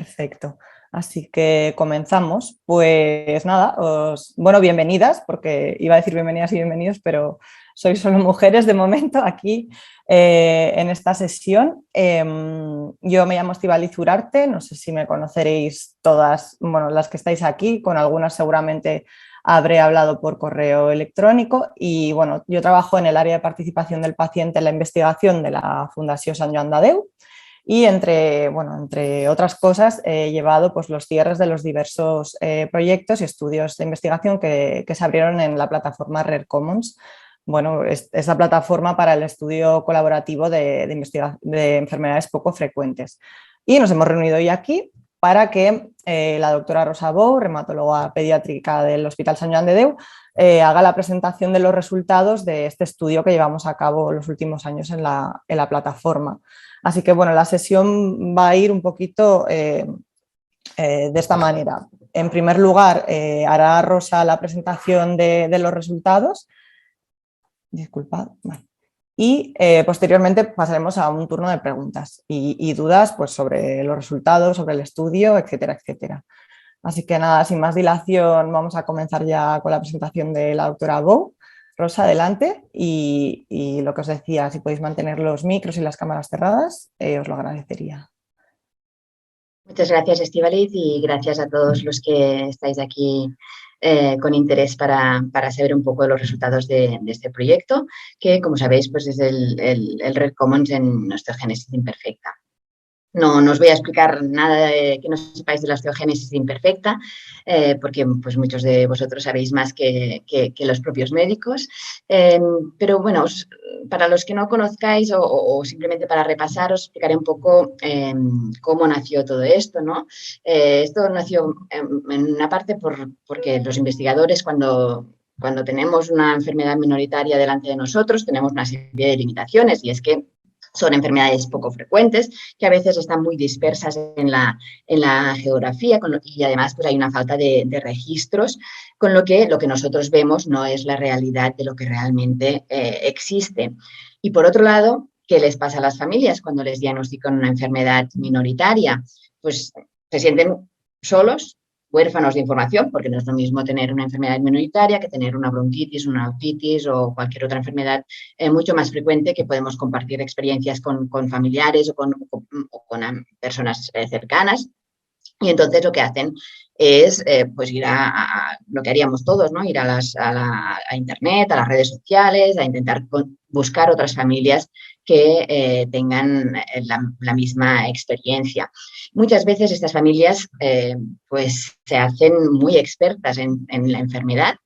Perfecto. Así que comenzamos. Pues nada, bienvenidas, porque iba a decir bienvenidas y bienvenidos, pero sois solo mujeres de momento aquí en esta sesión. Yo me llamo Estíbaliz Urarte, no sé si me conoceréis todas, bueno, las que estáis aquí, con algunas seguramente habré hablado por correo electrónico y bueno, yo trabajo en el área de participación del paciente en la investigación de la Fundació Sant Joan de Déu. Y entre otras cosas he llevado pues, los cierres de los diversos proyectos y estudios de investigación que se abrieron en la plataforma Rare Commons. Bueno, es la plataforma para el estudio colaborativo de enfermedades poco frecuentes. Y nos hemos reunido hoy aquí para que la doctora Rosa Bou, reumatóloga pediátrica del Hospital Sant Joan de Déu, haga la presentación de los resultados de este estudio que llevamos a cabo los últimos años en la plataforma. Así que bueno, la sesión va a ir un poquito de esta manera. En primer lugar, hará Rosa la presentación de los resultados. Disculpad. Vale. Y posteriormente pasaremos a un turno de preguntas y dudas pues, sobre los resultados, sobre el estudio, etcétera, etcétera. Así que nada, sin más dilación, vamos a comenzar ya con la presentación de la doctora Bou. Rosa, adelante. Y lo que os decía, si podéis mantener los micros y las cámaras cerradas, os lo agradecería. Muchas gracias, Estíbaliz, y gracias a todos los que estáis aquí con interés para saber un poco de los resultados de este proyecto, que, como sabéis, pues es el Rare Commons en osteogénesis imperfecta. No os voy a explicar nada que no sepáis de la osteogénesis imperfecta, porque pues, muchos de vosotros sabéis más que los propios médicos. Pero bueno, para los que no conozcáis o simplemente para repasar, os explicaré un poco cómo nació todo esto, ¿no? Esto nació en una parte porque los investigadores cuando tenemos una enfermedad minoritaria delante de nosotros, tenemos una serie de limitaciones, y es que son enfermedades poco frecuentes, que a veces están muy dispersas en la geografía y además pues, hay una falta de registros, con lo que nosotros vemos no es la realidad de lo que realmente existe. Y por otro lado, ¿qué les pasa a las familias cuando les diagnostican una enfermedad minoritaria? Pues se sienten solos, huérfanos de información, porque no es lo mismo tener una enfermedad minoritaria que tener una bronquitis, una otitis o cualquier otra enfermedad mucho más frecuente, que podemos compartir experiencias con familiares o con personas cercanas. Y entonces lo que hacen es pues ir a lo que haríamos todos, ¿no? Ir a Internet, a las redes sociales, a intentar buscar otras familias que tengan la misma experiencia. Muchas veces estas familias pues se hacen muy expertas en la enfermedad,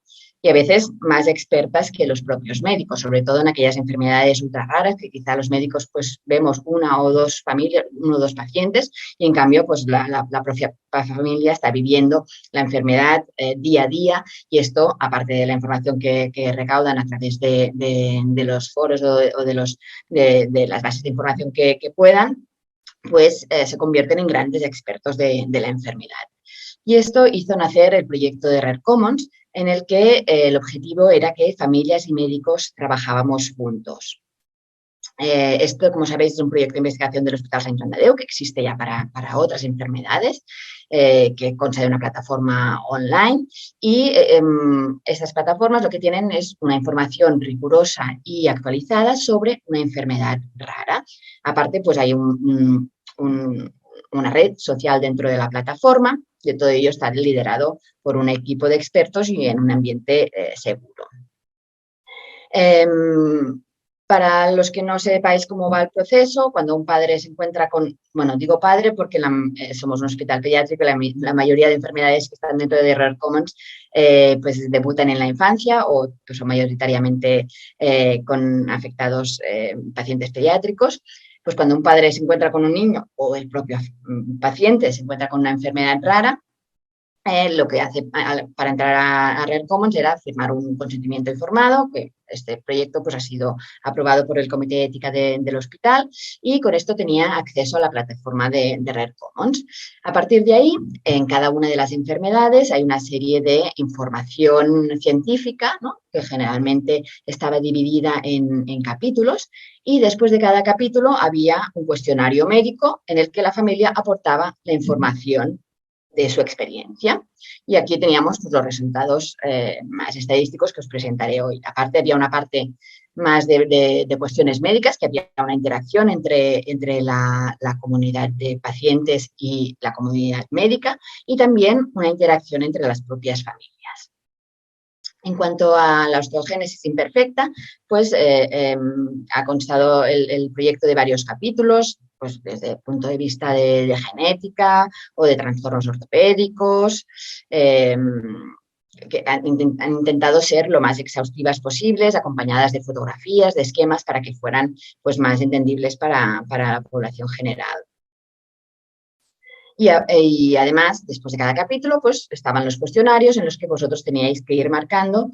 y a veces más expertas que los propios médicos, sobre todo en aquellas enfermedades ultra raras que quizá los médicos pues vemos una o dos pacientes, y en cambio pues la propia familia está viviendo la enfermedad día a día, y esto, aparte de la información que recaudan a través de los foros o de las bases de información que puedan, pues se convierten en grandes expertos de la enfermedad. Y esto hizo nacer el proyecto de Rare Commons, en el que el objetivo era que familias y médicos trabajábamos juntos. Esto, como sabéis, es un proyecto de investigación del Hospital Sant Joan de Déu, que existe ya para otras enfermedades, que consta de una plataforma online, y estas plataformas lo que tienen es una información rigurosa y actualizada sobre una enfermedad rara. Aparte, pues hay una red social dentro de la plataforma, y todo ello está liderado por un equipo de expertos y en un ambiente seguro. Para los que no sepáis cómo va el proceso, cuando un padre se encuentra con, bueno, digo padre porque somos un hospital pediátrico, la mayoría de enfermedades que están dentro de Rare Commons pues debutan en la infancia, o pues, son mayoritariamente con afectados pacientes pediátricos. Pues cuando un padre se encuentra con un niño, o el propio paciente se encuentra con una enfermedad rara, lo que hace para entrar a Rare Commons era firmar un consentimiento informado, que este proyecto pues, ha sido aprobado por el Comité de Ética del hospital y con esto tenía acceso a la plataforma de Rare Commons. A partir de ahí, en cada una de las enfermedades hay una serie de información científica, ¿no? Que generalmente estaba dividida en capítulos y después de cada capítulo había un cuestionario médico en el que la familia aportaba la información de su experiencia. Y aquí teníamos pues, los resultados más estadísticos que os presentaré hoy. Aparte, había una parte más de cuestiones médicas, que había una interacción entre la comunidad de pacientes y la comunidad médica, y también una interacción entre las propias familias. En cuanto a la osteogénesis imperfecta, pues ha constado el proyecto de varios capítulos, pues desde el punto de vista de genética o de trastornos ortopédicos, que han intentado ser lo más exhaustivas posibles, acompañadas de fotografías, de esquemas, para que fueran pues, más entendibles para la población general. Y además, después de cada capítulo, pues estaban los cuestionarios en los que vosotros teníais que ir marcando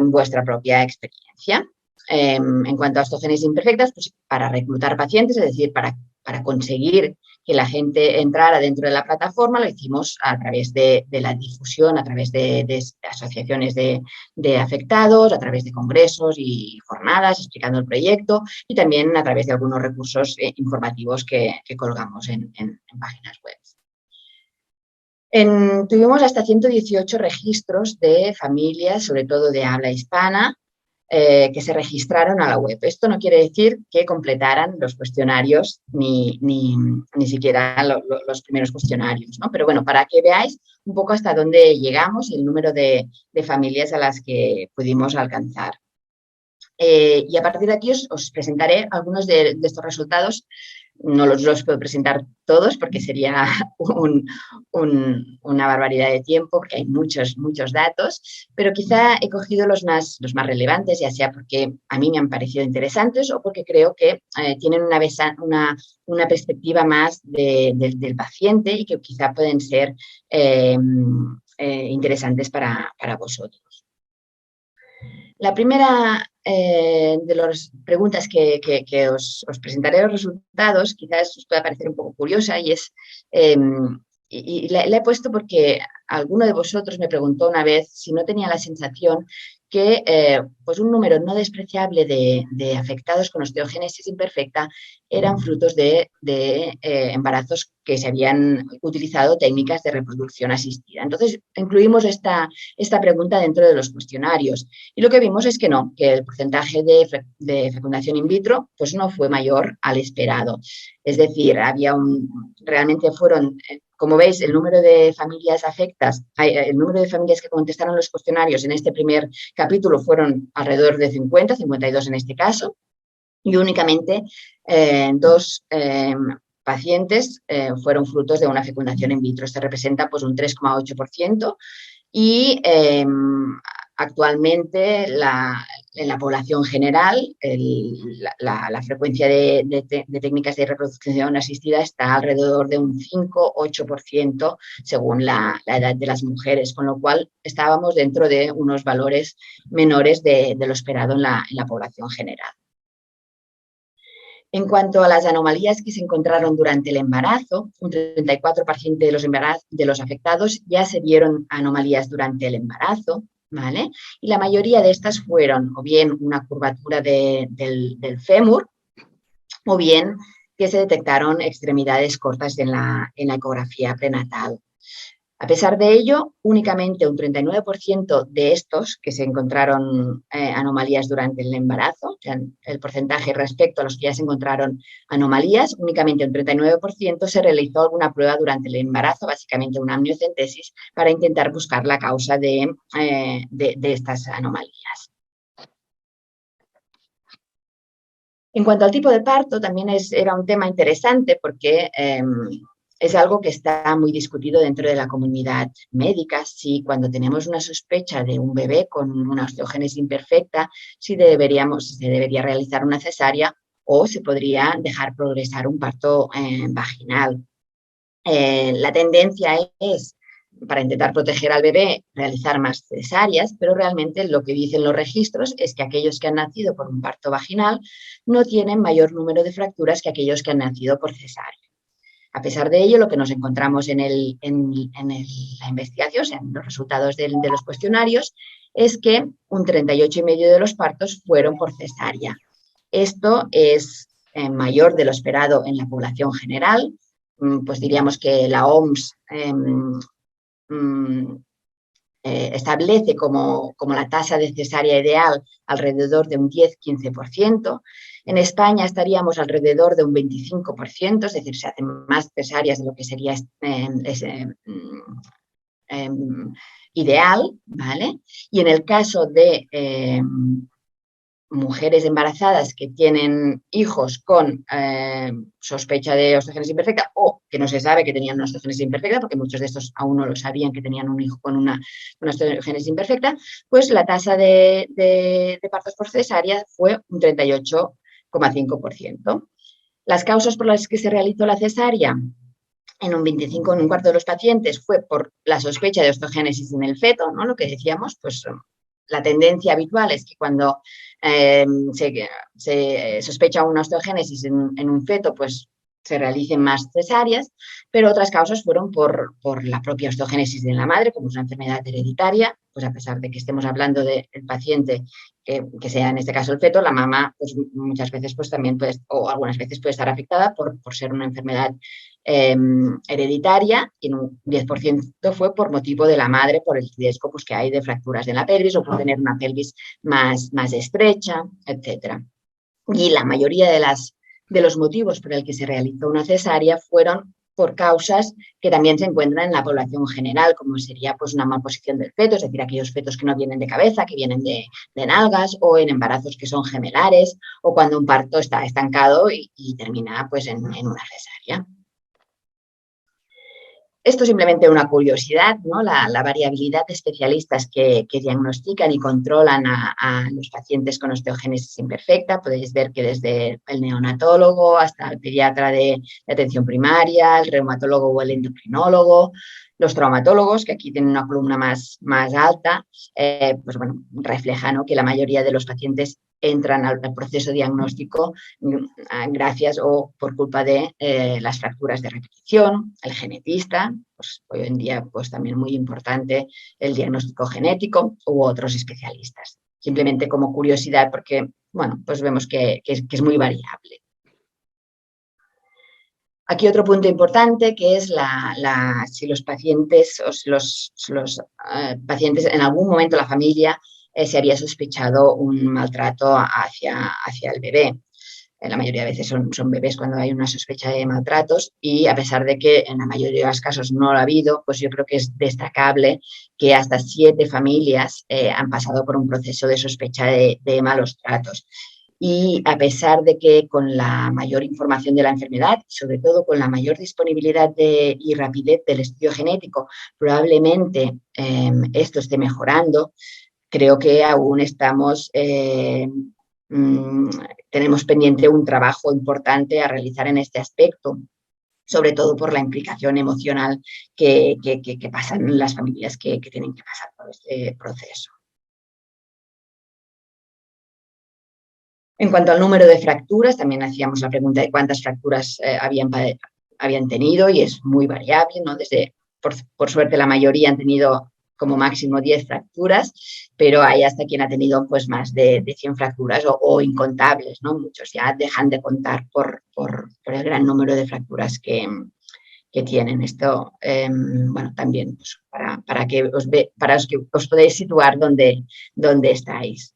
vuestra propia experiencia. En cuanto a osteogénesis imperfectas, pues para reclutar pacientes, es decir, para conseguir que la gente entrara dentro de la plataforma, lo hicimos a través de la difusión, a través de asociaciones de afectados, a través de congresos y jornadas explicando el proyecto y también a través de algunos recursos informativos que colgamos en páginas web. Tuvimos hasta 118 registros de familias, sobre todo de habla hispana, que se registraron a la web. Esto no quiere decir que completaran los cuestionarios ni siquiera los primeros cuestionarios, ¿no? Pero bueno, para que veáis un poco hasta dónde llegamos y el número de familias a las que pudimos alcanzar. Y a partir de aquí os presentaré algunos de estos resultados. No los puedo presentar todos porque sería una barbaridad de tiempo, porque hay muchos datos, pero quizá he cogido los más relevantes, ya sea porque a mí me han parecido interesantes o porque creo que tienen una perspectiva más del paciente y que quizá pueden ser interesantes para vosotros. La primera de las preguntas que os presentaré los resultados, quizás os pueda parecer un poco curiosa y es, y la he puesto porque alguno de vosotros me preguntó una vez si no tenía la sensación que pues un número no despreciable de afectados con osteogénesis imperfecta eran frutos de embarazos que se habían utilizado técnicas de reproducción asistida. Entonces, incluimos esta pregunta dentro de los cuestionarios y lo que vimos es que no, que el porcentaje de fecundación in vitro pues no fue mayor al esperado. Es decir, realmente fueron... Como veis, el número de familias el número de familias que contestaron los cuestionarios en este primer capítulo fueron alrededor de 50, 52 en este caso, y únicamente 2 pacientes fueron frutos de una fecundación in vitro. Esto representa pues, un 3,8% y actualmente en la población general la frecuencia de técnicas de reproducción asistida está alrededor de un 5-8% según la edad de las mujeres, con lo cual estábamos dentro de unos valores menores de lo esperado en la población general. En cuanto a las anomalías que se encontraron durante el embarazo, un 34% de los afectados ya se vieron anomalías durante el embarazo, ¿vale? Y la mayoría de estas fueron o bien una curvatura del fémur o bien que se detectaron extremidades cortas en la ecografía prenatal. A pesar de ello, únicamente un 39% de estos que se encontraron anomalías durante el embarazo, o sea, el porcentaje respecto a los que ya se encontraron anomalías, únicamente un 39% se realizó alguna prueba durante el embarazo, básicamente una amniocentesis, para intentar buscar la causa de estas anomalías. En cuanto al tipo de parto, también era un tema interesante porque es algo que está muy discutido dentro de la comunidad médica, si cuando tenemos una sospecha de un bebé con una osteogénesis imperfecta, si se debería realizar una cesárea o se podría dejar progresar un parto vaginal. La tendencia es para intentar proteger al bebé, realizar más cesáreas, pero realmente lo que dicen los registros es que aquellos que han nacido por un parto vaginal no tienen mayor número de fracturas que aquellos que han nacido por cesárea. A pesar de ello, lo que nos encontramos en la investigación, o sea, en los resultados de los cuestionarios, es que un 38,5% de los partos fueron por cesárea. Esto es mayor de lo esperado en la población general, pues diríamos que la OMS establece como la tasa de cesárea ideal alrededor de un 10-15%. En España estaríamos alrededor de un 25%, es decir, se hacen más cesáreas de lo que sería ideal, ¿vale? Y en el caso de mujeres embarazadas que tienen hijos con sospecha de osteogénesis imperfecta o que no se sabe que tenían una osteogénesis imperfecta, porque muchos de estos aún no lo sabían que tenían un hijo con una osteogénesis imperfecta, pues la tasa de partos por cesárea fue un 38,5%. Las causas por las que se realizó la cesárea en un cuarto de los pacientes fue por la sospecha de osteogénesis en el feto, ¿no? Lo que decíamos, pues la tendencia habitual es que cuando se sospecha una osteogénesis en un feto, pues se realicen más cesáreas, pero otras causas fueron por la propia osteogénesis de la madre, como es una enfermedad hereditaria, pues a pesar de que estemos hablando del paciente que sea en este caso el feto, la mamá pues muchas veces pues también puede, o algunas veces puede estar afectada por ser una enfermedad hereditaria, y en un 10% fue por motivo de la madre, por el riesgo pues, que hay de fracturas en la pelvis o por tener una pelvis más estrecha, etc. Y la mayoría de los motivos por el que se realizó una cesárea fueron por causas que también se encuentran en la población general, como sería pues, una malposición del feto, es decir, aquellos fetos que no vienen de cabeza, que vienen de nalgas, o en embarazos que son gemelares, o cuando un parto está estancado y termina pues, en una cesárea. Esto es simplemente una curiosidad, ¿no? La variabilidad de especialistas que diagnostican y controlan a los pacientes con osteogénesis imperfecta. Podéis ver que desde el neonatólogo hasta el pediatra de atención primaria, el reumatólogo o el endocrinólogo, los traumatólogos, que aquí tienen una columna más alta, pues bueno, refleja, ¿no?, que la mayoría de los pacientes entran al proceso diagnóstico gracias o por culpa de las fracturas de repetición, el genetista, pues hoy en día pues también muy importante el diagnóstico genético u otros especialistas. Simplemente como curiosidad porque, bueno, pues vemos que es muy variable. Aquí otro punto importante que es si los pacientes o si los pacientes en algún momento la familia se había sospechado un maltrato hacia el bebé. La mayoría de veces son bebés cuando hay una sospecha de maltratos y a pesar de que en la mayoría de los casos no lo ha habido, pues yo creo que es destacable que hasta 7 familias han pasado por un proceso de sospecha de malos tratos. Y a pesar de que con la mayor información de la enfermedad, sobre todo con la mayor disponibilidad y rapidez del estudio genético, probablemente esto esté mejorando, creo que aún tenemos pendiente un trabajo importante a realizar en este aspecto, sobre todo por la implicación emocional que pasan las familias que tienen que pasar por este proceso. En cuanto al número de fracturas, también hacíamos la pregunta de cuántas fracturas habían tenido y es muy variable, ¿no? Por suerte la mayoría han tenido como máximo 10 fracturas, pero hay hasta quien ha tenido pues más de 100 fracturas o incontables, ¿no? Muchos ya dejan de contar por el gran número de fracturas que tienen. Esto, bueno, también pues, para que os podáis situar donde estáis.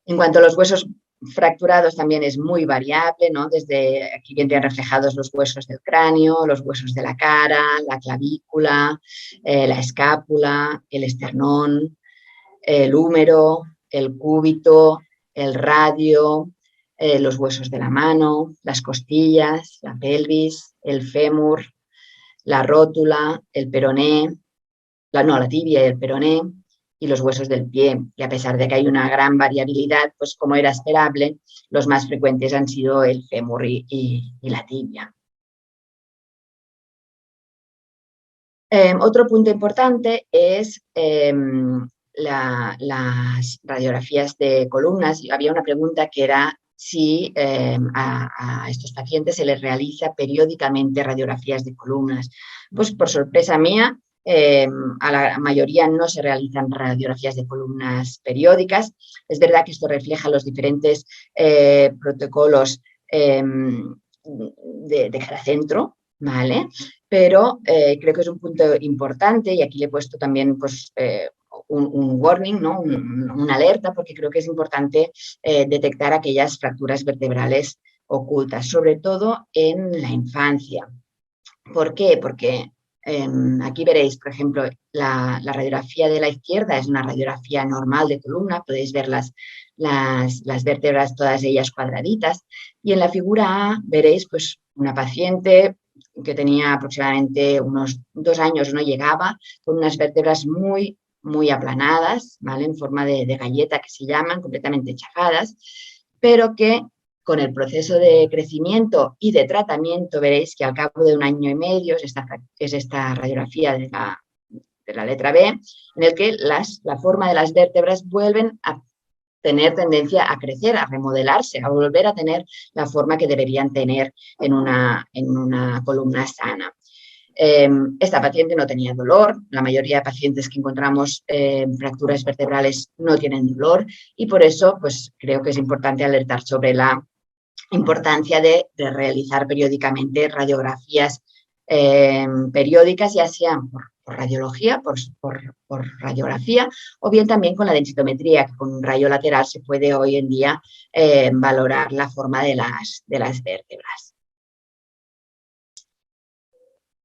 En cuanto a los huesos fracturados también es muy variable, ¿no? Desde aquí vienen reflejados los huesos del cráneo, los huesos de la cara, la clavícula, la escápula, el esternón, el húmero, el cúbito, el radio, los huesos de la mano, las costillas, la pelvis, el fémur, la rótula, el peroné, la tibia y el peroné, y los huesos del pie. Y a pesar de que hay una gran variabilidad, pues como era esperable, los más frecuentes han sido el fémur y la tibia. Otro punto importante es las radiografías de columnas. Había una pregunta que era si a estos pacientes se les realiza periódicamente radiografías de columnas. Pues por sorpresa mía, a la mayoría no se realizan radiografías de columnas periódicas. Es verdad que esto refleja los diferentes protocolos de cada centro, ¿vale? Pero creo que es un punto importante y aquí le he puesto también pues, un warning, ¿no? Una alerta, porque creo que es importante detectar aquellas fracturas vertebrales ocultas, sobre todo en la infancia. ¿Por qué? Porque aquí veréis, por ejemplo, la radiografía de la izquierda es una radiografía normal de columna, podéis ver las vértebras, todas ellas cuadraditas, y en la figura A veréis pues, una paciente que tenía aproximadamente unos 2 años, no llegaba, con unas vértebras muy aplanadas, ¿vale? En forma de galleta que se llaman, completamente chafadas, pero que con el proceso de crecimiento y de tratamiento veréis que al cabo de 1 año y medio es esta radiografía de la letra B, en el que la forma de las vértebras vuelven a tener tendencia a crecer, a remodelarse, a volver a tener la forma que deberían tener en una columna sana. Esta paciente no tenía dolor, la mayoría de pacientes que encontramos fracturas vertebrales no tienen dolor y por eso pues, creo que es importante alertar sobre la importancia de realizar periódicamente radiografías periódicas, ya sean por radiología, por radiografía, o bien también con la densitometría, que con un rayo lateral se puede hoy en día valorar la forma de las vértebras.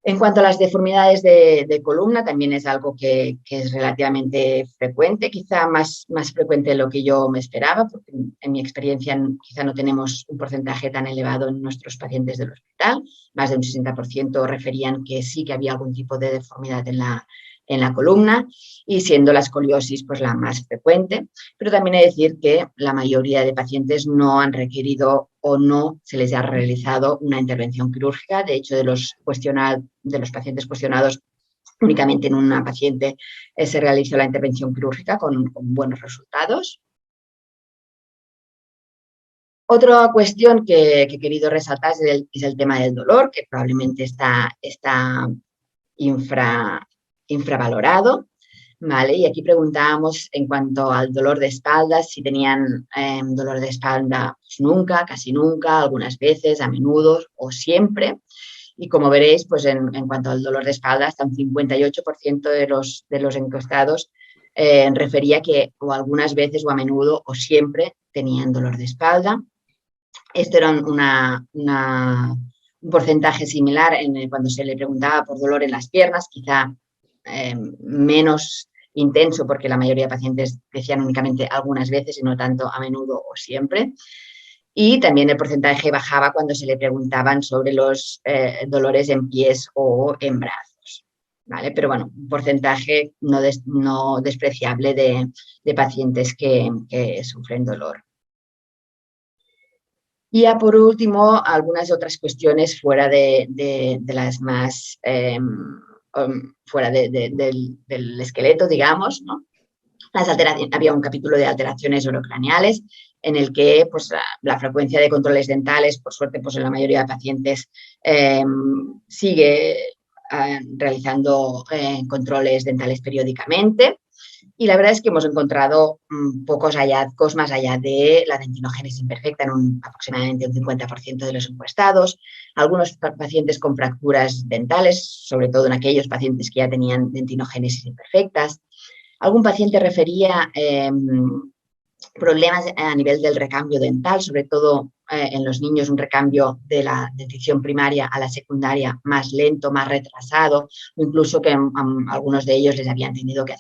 En cuanto a las deformidades de columna, también es algo que es relativamente frecuente, quizá más frecuente de lo que yo me esperaba, porque en mi experiencia quizá no tenemos un porcentaje tan elevado en nuestros pacientes del hospital. Más de un 60% referían que sí que había algún tipo de deformidad en la columna y siendo la escoliosis pues la más frecuente, pero también he de decir que la mayoría de pacientes no han requerido o no se les ha realizado una intervención quirúrgica. De hecho, de los pacientes cuestionados, únicamente en una paciente se realizó la intervención quirúrgica con buenos resultados. Otra cuestión que he querido resaltar es el tema del dolor, que probablemente está infravalorado. ¿Vale? Y aquí preguntábamos en cuanto al dolor de espalda, si tenían dolor de espalda pues nunca, casi nunca, algunas veces, a menudo o siempre. Y como veréis, pues en cuanto al dolor de espalda, hasta un 58% de los encuestados refería que o algunas veces o a menudo o siempre tenían dolor de espalda. Esto era un porcentaje similar cuando se le preguntaba por dolor en las piernas, quizá menos intenso porque la mayoría de pacientes decían únicamente algunas veces y no tanto a menudo o siempre. Y también el porcentaje bajaba cuando se le preguntaban sobre los dolores en pies o en brazos. ¿Vale? Pero bueno, un porcentaje no despreciable de pacientes que sufren dolor. Y ya por último, algunas otras cuestiones fuera de las más, fuera del esqueleto, digamos, ¿no? Había un capítulo de alteraciones orocraniales en el que pues, la frecuencia de controles dentales, por suerte, pues en la mayoría de pacientes sigue realizando controles dentales periódicamente. Y la verdad es que hemos encontrado pocos hallazgos más allá de la dentinogénesis imperfecta en aproximadamente un 50% de los encuestados. Algunos pacientes con fracturas dentales, sobre todo en aquellos pacientes que ya tenían dentinogénesis imperfectas. Algún paciente refería problemas a nivel del recambio dental, sobre todo en los niños un recambio de la dentición primaria a la secundaria más lento, más retrasado, o incluso que algunos de ellos les habían tenido que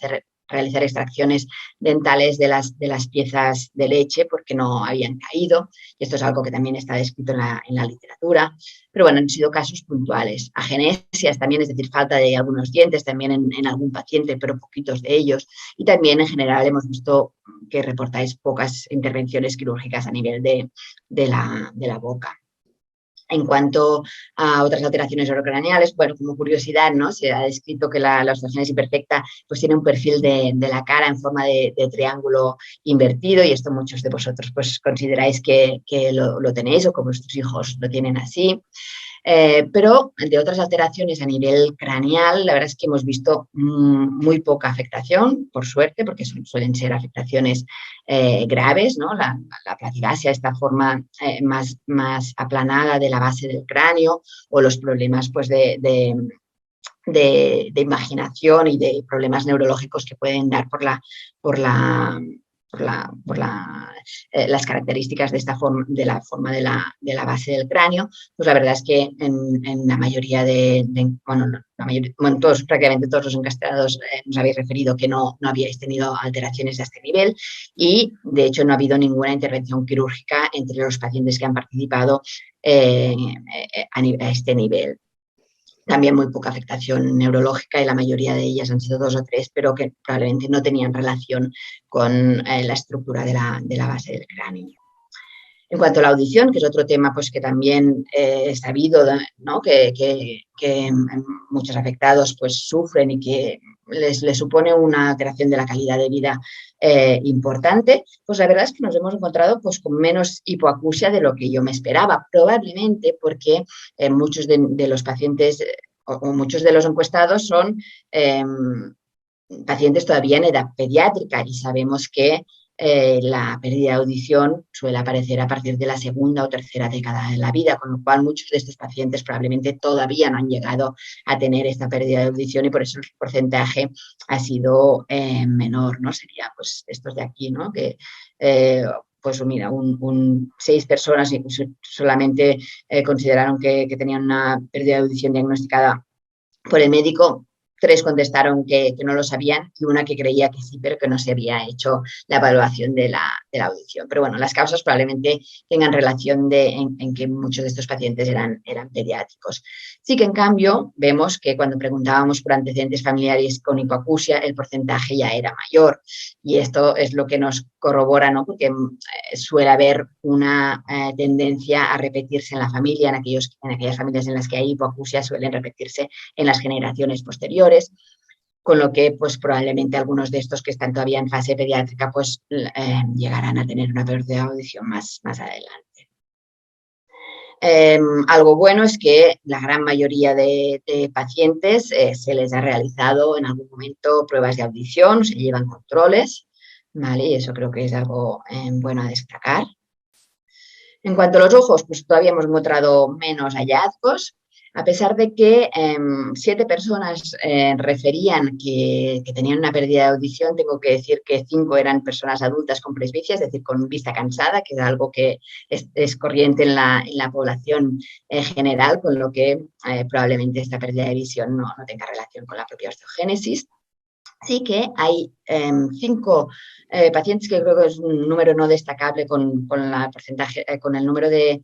realizar extracciones dentales de las piezas de leche porque no habían caído. Y esto es algo que también está descrito en la literatura. Pero bueno, han sido casos puntuales. Agenesias también, es decir, falta de algunos dientes también en algún paciente, pero poquitos de ellos. Y también en general hemos visto que reportáis pocas intervenciones quirúrgicas a nivel de la boca. En cuanto a otras alteraciones orocraneales, bueno, como curiosidad, ¿no? Se ha descrito que la osteogénesis imperfecta pues tiene un perfil de la cara en forma de triángulo invertido, y esto muchos de vosotros pues consideráis que lo tenéis, o que vuestros hijos lo tienen así. Pero de otras alteraciones a nivel craneal, la verdad es que hemos visto muy poca afectación, por suerte, porque suelen ser afectaciones graves, ¿no? La plagiasia, esta forma más aplanada de la base del cráneo, o los problemas pues, de imaginación y de problemas neurológicos que pueden dar por la, las características de esta forma, de la base del cráneo. Pues la verdad es que en la mayoría prácticamente todos los encastrados nos habéis referido que no habíais tenido alteraciones a este nivel, y de hecho no ha habido ninguna intervención quirúrgica entre los pacientes que han participado a este nivel. También muy poca afectación neurológica, y la mayoría de ellas han sido 2 o 3, pero que probablemente no tenían relación con la estructura de la base del cráneo. En cuanto a la audición, que es otro tema pues, que también es sabido, ¿no? que muchos afectados pues, sufren y que les supone una alteración de la calidad de vida importante, pues la verdad es que nos hemos encontrado pues, con menos hipoacusia de lo que yo me esperaba, probablemente porque muchos de los pacientes o muchos de los encuestados son pacientes todavía en edad pediátrica, y sabemos que la pérdida de audición suele aparecer a partir de la segunda o tercera década de la vida, con lo cual muchos de estos pacientes probablemente todavía no han llegado a tener esta pérdida de audición, y por eso el porcentaje ha sido menor, ¿no? Sería pues estos de aquí, ¿no? Que pues mira, 6 personas solamente consideraron que tenían una pérdida de audición diagnosticada por el médico. 3 contestaron que no lo sabían, y una que creía que sí, pero que no se había hecho la evaluación de la audición. Pero bueno, las causas probablemente tengan relación en que muchos de estos pacientes eran pediátricos. Sí que en cambio vemos que cuando preguntábamos por antecedentes familiares con hipoacusia, el porcentaje ya era mayor, y esto es lo que nos corrobora, ¿no? Porque suele haber una tendencia a repetirse en la familia, en aquellas familias en las que hay hipoacusia suelen repetirse en las generaciones posteriores, con lo que pues probablemente algunos de estos que están todavía en fase pediátrica pues llegarán a tener una pérdida de audición más adelante. Algo bueno es que la gran mayoría de pacientes se les ha realizado en algún momento pruebas de audición, se llevan controles, ¿vale? Y eso creo que es algo bueno a destacar. En cuanto a los ojos, pues todavía hemos encontrado menos hallazgos, a pesar de que 7 personas referían que tenían una pérdida de audición. Tengo que decir que 5 eran personas adultas con presbicia, es decir, con vista cansada, que es algo que es corriente en la población general, con lo que probablemente esta pérdida de visión no tenga relación con la propia osteogénesis. Sí que hay 5 pacientes, que creo que es un número no destacable con el número de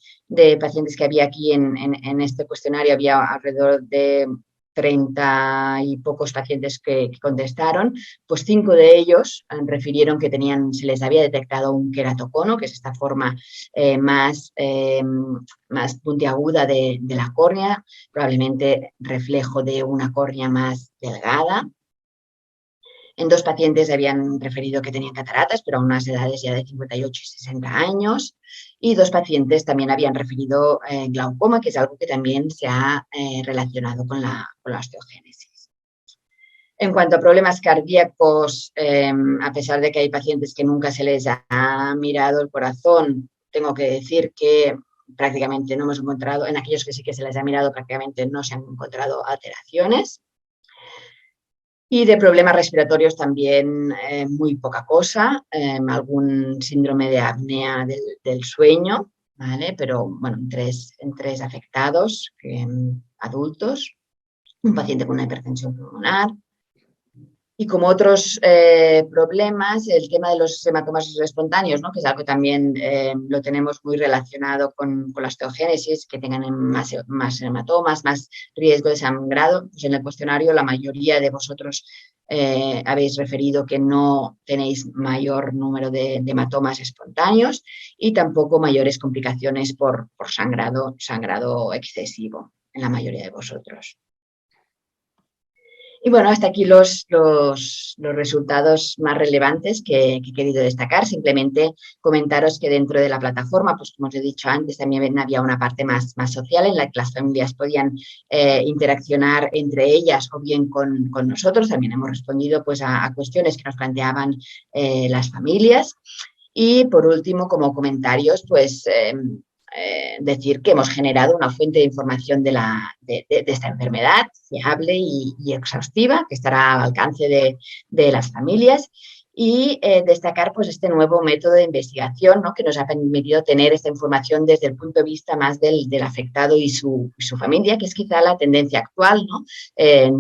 pacientes que había aquí en este cuestionario. Había alrededor de 30 y pocos pacientes que contestaron, pues 5 de ellos refirieron que se les había detectado un queratocono, que es esta forma más puntiaguda de la córnea, probablemente reflejo de una córnea más delgada. En 2 pacientes habían referido que tenían cataratas, pero a unas edades ya de 58 y 60 años. Y 2 pacientes también habían referido glaucoma, que es algo que también se ha relacionado con la osteogénesis. En cuanto a problemas cardíacos, a pesar de que hay pacientes que nunca se les ha mirado el corazón, tengo que decir que prácticamente no hemos encontrado, en aquellos que sí que se les ha mirado, prácticamente no se han encontrado alteraciones. Y de problemas respiratorios también muy poca cosa, algún síndrome de apnea del sueño, ¿vale? Pero bueno, en tres afectados, adultos, un paciente con una hipertensión pulmonar. Y como otros problemas, el tema de los hematomas espontáneos, ¿no? Que es algo que también lo tenemos muy relacionado con la osteogénesis, que tengan más hematomas, más riesgo de sangrado. Pues en el cuestionario la mayoría de vosotros habéis referido que no tenéis mayor número de hematomas espontáneos y tampoco mayores complicaciones por sangrado excesivo en la mayoría de vosotros. Y bueno, hasta aquí los resultados más relevantes que he querido destacar. Simplemente comentaros que dentro de la plataforma, pues como os he dicho antes, también había una parte más social en la que las familias podían interaccionar entre ellas o bien con nosotros. También hemos respondido pues, a cuestiones que nos planteaban las familias. Y por último, como comentarios, pues decir que hemos generado una fuente de información de esta enfermedad fiable y exhaustiva que estará al alcance de las familias y destacar pues este nuevo método de investigación, ¿no? Que nos ha permitido tener esta información desde el punto de vista más del afectado y su familia, que es quizá la tendencia actual, ¿no?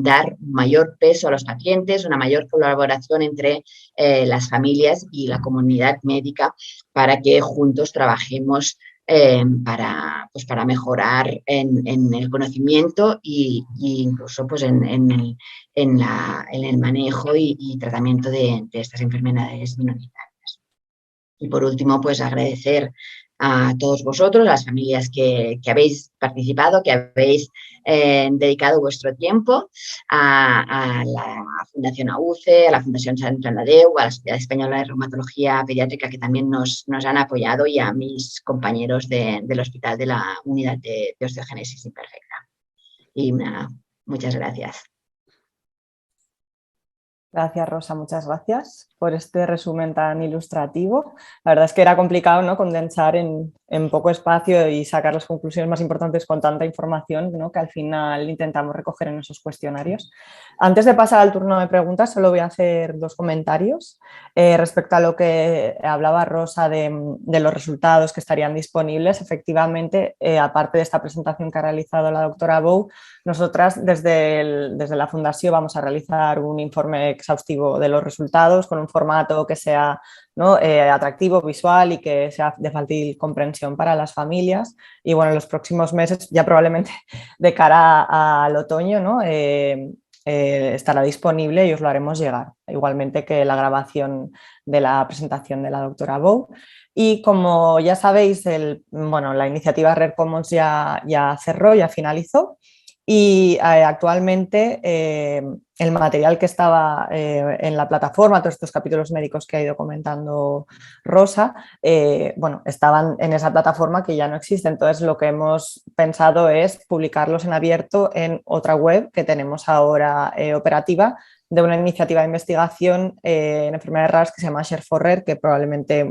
Dar mayor peso a los pacientes, una mayor colaboración entre las familias y la comunidad médica para que juntos trabajemos para mejorar en el conocimiento y incluso pues en el manejo y tratamiento de estas enfermedades minoritarias. Y por último, pues agradecer a todos vosotros, a las familias que habéis participado, que habéis dedicado vuestro tiempo, a la Fundación AUCE, a la Fundación Sant Bernadeu, a la Sociedad Española de Reumatología Pediátrica que también nos han apoyado y a mis compañeros del hospital de la Unidad de Osteogénesis Imperfecta. Y nada, muchas gracias. Gracias, Rosa, muchas gracias por este resumen tan ilustrativo. La verdad es que era complicado, ¿no? Condensar en poco espacio y sacar las conclusiones más importantes con tanta información, ¿no? Que al final intentamos recoger en esos cuestionarios. Antes de pasar al turno de preguntas, solo voy a hacer dos comentarios respecto a lo que hablaba Rosa de los resultados que estarían disponibles. Efectivamente, aparte de esta presentación que ha realizado la doctora Bou, nosotras desde la Fundación vamos a realizar un informe exhaustivo de los resultados con un formato que sea, ¿no? Atractivo, visual y que sea de fácil comprensión para las familias. Y bueno, en los próximos meses, ya probablemente de cara al otoño, ¿no? Estará disponible y os lo haremos llegar, igualmente que la grabación de la presentación de la doctora Bou. Y como ya sabéis, la iniciativa Rare Commons ya cerró, ya finalizó. Y actualmente el material que estaba en la plataforma, todos estos capítulos médicos que ha ido comentando Rosa, estaban en esa plataforma que ya no existe. Entonces lo que hemos pensado es publicarlos en abierto en otra web que tenemos ahora operativa, de una iniciativa de investigación en enfermedades raras que se llama Share4Rare, que probablemente,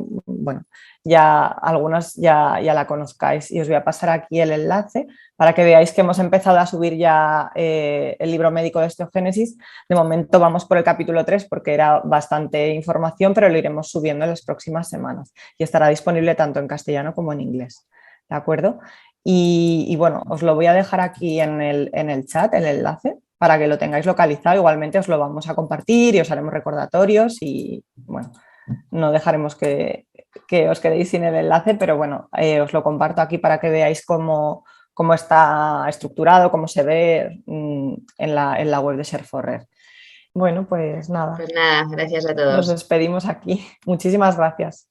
ya algunas ya la conozcáis. Y os voy a pasar aquí el enlace para que veáis que hemos empezado a subir ya el libro médico de osteogénesis. De momento vamos por el capítulo 3 porque era bastante información, pero lo iremos subiendo en las próximas semanas y estará disponible tanto en castellano como en inglés. ¿De acuerdo? Y bueno, os lo voy a dejar aquí en el chat, el enlace, para que lo tengáis localizado. Igualmente os lo vamos a compartir y os haremos recordatorios y bueno, no dejaremos que os quedéis sin el enlace, pero bueno, os lo comparto aquí para que veáis cómo está estructurado, cómo se ve en la web de Share4Rare. Bueno, pues nada. Pues nada, gracias a Nos todos. despedimos aquí. Muchísimas gracias.